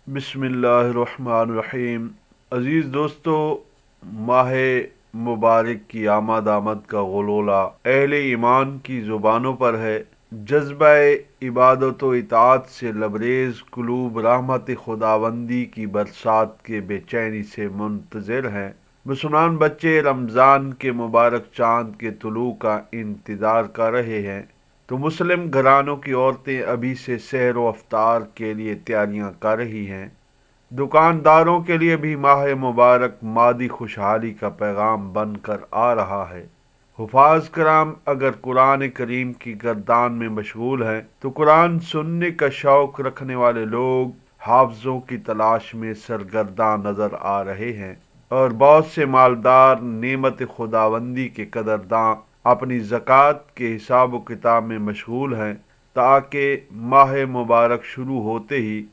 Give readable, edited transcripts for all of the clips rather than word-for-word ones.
बिस्मिल्लाहिर्रहमानिर्रहीम। अज़ीज़ दोस्तों, माह मुबारक की आमद का गलोला अहले ईमान की ज़ुबानों पर है। जज्बा इबादत व इताअत से लबरेज कुलूब रहमत खुदावंदी की बरसात के बेचैनी से मुंतज़िर हैं। मुसलमान बच्चे रमज़ान के मुबारक चाँद के तुलू का इंतज़ार कर रहे हैं, तो मुस्लिम घरानों की औरतें अभी से सहर व अफ्तार के लिए तैयारियां कर रही हैं। दुकानदारों के लिए भी माह मुबारक मादी खुशहाली का पैगाम बन कर आ रहा है। हुफाज कराम अगर कुरान करीम की गर्दान में मशगूल हैं, तो कुरान सुनने का शौक रखने वाले लोग हाफिज़ों की तलाश में सरगर्दा नज़र आ रहे हैं, और बहुत से मालदार नेमत खुदावंदी के कदरदां अपनी ज़कात के हिसाब व किताब में मशगूल हैं, ताकि माह मुबारक शुरू होते ही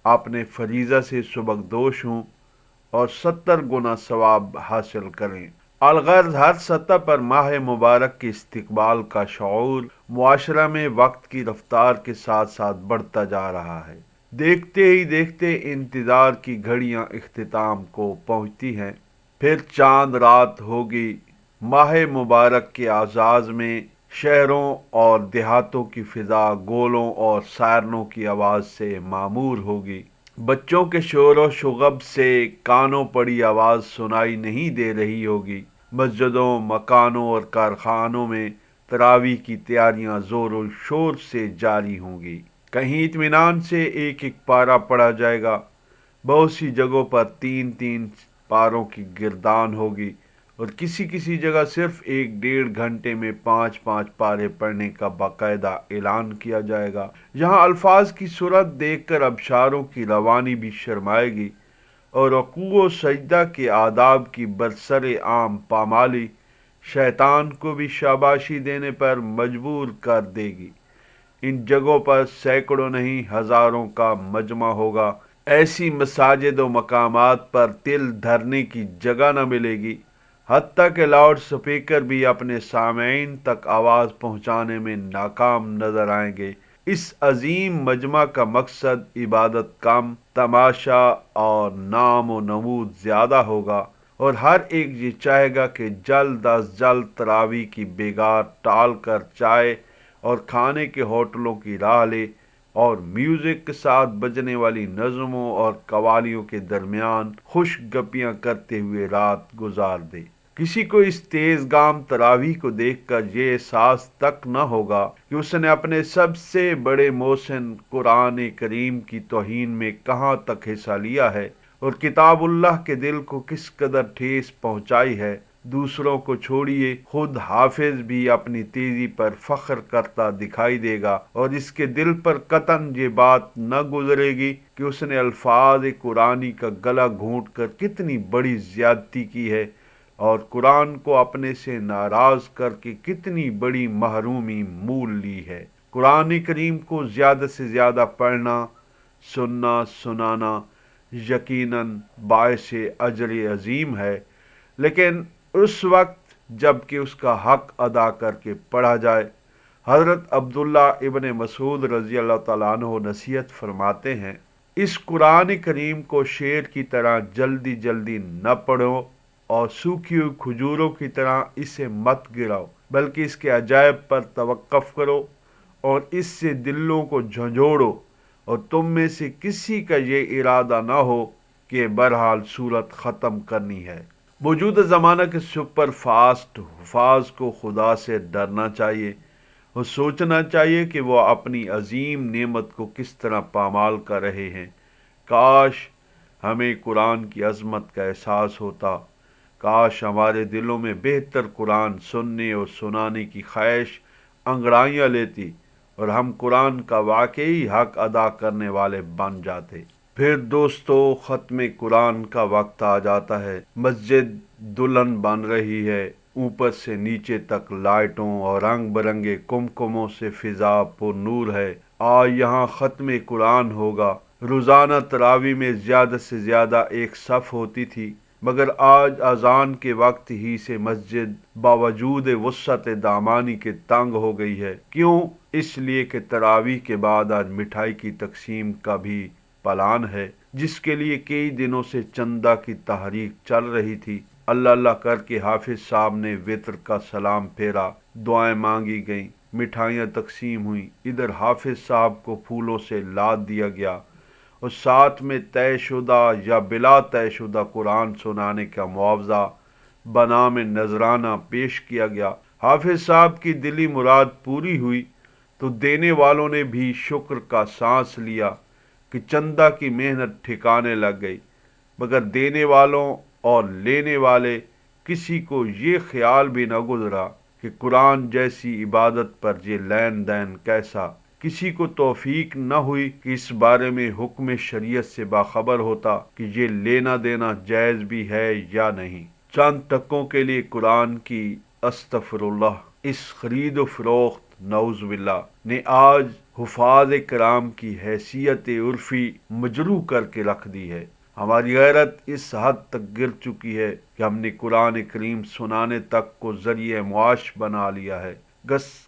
अपने फरीज़ा से सुबकदोश हों और 70 गुना सवाब हासिल करें। अलगर्ज हर सतह पर माह मुबारक के इस्तिकबाल का शऊर मुआशरा में वक्त की रफ्तार के साथ साथ बढ़ता जा रहा है। देखते ही देखते इंतज़ार की घड़ियां इख्तिताम को पहुंचती हैं। फिर चांद रात होगी। माह मुबारक के आगाज में शहरों और देहातों की फिजा गोलों और सायरनों की आवाज़ से मामूर होगी। बच्चों के शोर व शुगब से कानों पड़ी आवाज़ सुनाई नहीं दे रही होगी। मस्जिदों, मकानों और कारखानों में तरावी की तैयारियां ज़ोर और शोर से जारी होंगी। कहीं इत्मीनान से एक एक पारा पढ़ा जाएगा। बहुत सी जगहों पर 3-3 पारों की गिरदान होगी, और किसी किसी जगह सिर्फ 1-1.5 घंटे में 5-5 पारे पढ़ने का बाकायदा ऐलान किया जाएगा। यहाँ अल्फाज की सूरत देखकर अबशारों की रवानी भी शर्माएगी, और रकूअ सजदा के आदाब की बरसर आम पामाली शैतान को भी शाबाशी देने पर मजबूर कर देगी। इन जगहों पर सैकड़ों नहीं हजारों का मजमा होगा। ऐसी मसाजिद व मकामात पर तिल धरने की जगह न मिलेगी। हत्ता के लाउड स्पीकर भी अपने सामईन तक आवाज़ पहुंचाने में नाकाम नजर आएंगे। इस अजीम मजमा का मकसद इबादत कम, तमाशा और नाम व नमूद ज़्यादा होगा, और हर एक ये चाहेगा कि जल्द अज जल्द तरावी की बेगार टाल कर चाय और खाने के होटलों की राह ले, और म्यूज़िक के साथ बजने वाली नज़मों और कवालियों के दरमियान खुश गपियाँ करते हुए रात गुजार दे। किसी को इस तेज गाम तरावी को देखकर ये एहसास तक न होगा कि उसने अपने सबसे बड़े मोहसिन कुरान करीम की तौहीन में कहाँ तक हिस्सा लिया है, और किताबुल्लाह के दिल को किस कदर ठेस पहुंचाई है। दूसरों को छोड़िए, खुद हाफिज भी अपनी तेजी पर फख्र करता दिखाई देगा, और इसके दिल पर कतन ये बात न गुजरेगी कि उसने अल्फाज कुरानी का गला घूंट कर कितनी बड़ी ज्यादती की है, और कुरान को अपने से नाराज करके कितनी बड़ी महरूमी मूल ली है। कुरान करीम को ज़्यादा से ज़्यादा पढ़ना, सुनना, सुनाना यकीनन बाइस अजर अजीम है, लेकिन उस वक्त जबकि उसका हक अदा करके पढ़ा जाए। हज़रत अब्दुल्ला इब्न मसूद रज़ी अल्लाह तआला अन्हु नसीहत फरमाते हैं, इस कुरान करीम को शेर की तरह जल्दी जल्दी न पढ़ो, और सूखी हुई खजूरों की तरह इसे मत गिराओ, बल्कि इसके अजायब पर तवक्कुफ करो और इससे दिलों को झंझोड़ो। और तुम में से किसी का ये इरादा ना हो कि बहरहाल सूरत ख़त्म करनी है। मौजूदा ज़माना के सुपर फास्ट हुफाज को खुदा से डरना चाहिए और सोचना चाहिए कि वो अपनी अजीम नेमत को किस तरह पामाल कर रहे हैं। काश हमें कुरान की अज़मत का एहसास होता। काश हमारे दिलों में बेहतर कुरान सुनने और सुनाने की ख्वाहिश अंगड़ाइयाँ लेती, और हम कुरान का वाकई हक अदा करने वाले बन जाते। फिर दोस्तों, ख़त्म कुरान का वक्त आ जाता है। मस्जिद दुल्हन बन रही है। ऊपर से नीचे तक लाइटों और रंग बिरंगे कुमकुमों से फिजा पुर नूर है। आज यहाँ ख़त्म कुरान होगा। रोज़ाना तरावी में ज़्यादा से ज़्यादा एक सफ़ होती थी, मगर आज अजान के वक्त ही से मस्जिद बावजूद वुसअत दामानी के तंग हो गई है। क्यों? इसलिए कि तरावी के बाद आज मिठाई की तकसीम का भी प्लान है। جس کے لیے کئی دنوں سے چندہ کی تحریک چل رہی تھی۔ اللہ اللہ کر کے حافظ صاحب نے وطر کا سلام پھیرا، دعائیں مانگی گئیں، مٹھائیاں تقسیم ہوئیں۔ ادھر حافظ صاحب کو پھولوں سے لاد دیا گیا اور ساتھ میں طے شدہ یا بلا طے شدہ قرآن سنانے کا معاوضہ بنام نذرانہ پیش کیا گیا۔ حافظ صاحب کی دلی مراد پوری ہوئی تو دینے والوں نے بھی شکر کا سانس لیا کہ چندہ کی محنت ٹھکانے لگ گئی، مگر دینے والوں اور لینے والے کسی کو یہ خیال بھی نہ گزرا کہ قرآن جیسی عبادت پر یہ لین دین کیسا۔ کسی کو توفیق نہ ہوئی کہ اس بارے میں حکم شریعت سے باخبر ہوتا کہ یہ لینا دینا جائز بھی ہے یا نہیں۔ چند ٹکوں کے لیے قرآن کی استغفر اللہ اس خرید و فروخت نعوذ باللہ نے آج حفاظ کرام کی حیثیت عرفی مجروح کر کے رکھ دی ہے۔ ہماری غیرت اس حد تک گر چکی ہے کہ ہم نے قرآن کریم سنانے تک کو ذریعہ معاش بنا لیا ہے۔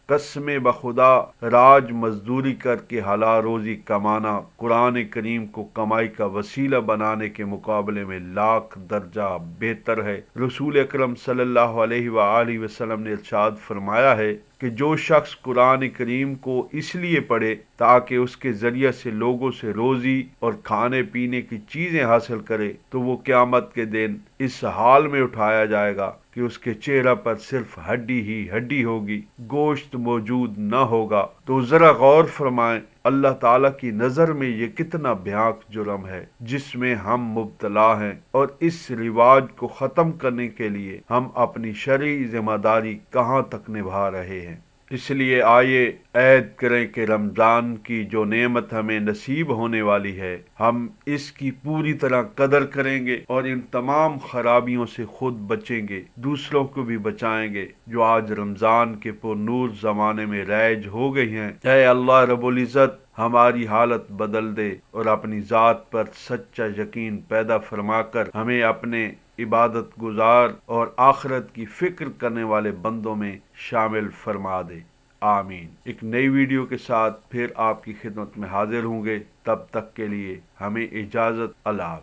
قسم بخدا راج مزدوری کر کے حلال روزی کمانا قرآن کریم کو کمائی کا وسیلہ بنانے کے مقابلے میں لاکھ درجہ بہتر ہے۔ رسول اکرم صلی اللہ علیہ وآلہ وسلم نے ارشاد فرمایا ہے کہ جو شخص قرآن کریم کو اس لیے پڑھے تاکہ اس کے ذریعے سے لوگوں سے روزی اور کھانے پینے کی چیزیں حاصل کرے تو وہ قیامت کے دن اس حال میں اٹھایا جائے گا کہ اس کے چہرہ پر صرف ہڈی ہی ہڈی ہوگی، گوشت موجود نہ ہوگا۔ تو ذرا غور فرمائیں، اللہ تعالیٰ کی نظر میں یہ کتنا بھیانک جرم ہے جس میں ہم مبتلا ہیں، اور اس رواج کو ختم کرنے کے لیے ہم اپنی شرعی ذمہ داری کہاں تک نبھا رہے ہیں۔ اس لیے آئیے عہد کریں کہ رمضان کی جو نعمت ہمیں نصیب ہونے والی ہے ہم اس کی پوری طرح قدر کریں گے اور ان تمام خرابیوں سے خود بچیں گے، دوسروں کو بھی بچائیں گے جو آج رمضان کے پر نور زمانے میں رائج ہو گئی ہیں۔ اے اللہ رب العزت ہماری حالت بدل دے اور اپنی ذات پر سچا یقین پیدا فرما کر ہمیں اپنے عبادت گزار اور آخرت کی فکر کرنے والے بندوں میں شامل فرما دے، آمین۔ ایک نئی ویڈیو کے ساتھ پھر آپ کی خدمت میں حاضر ہوں گے، تب تک کے لیے ہمیں اجازت، اللہ حافظ۔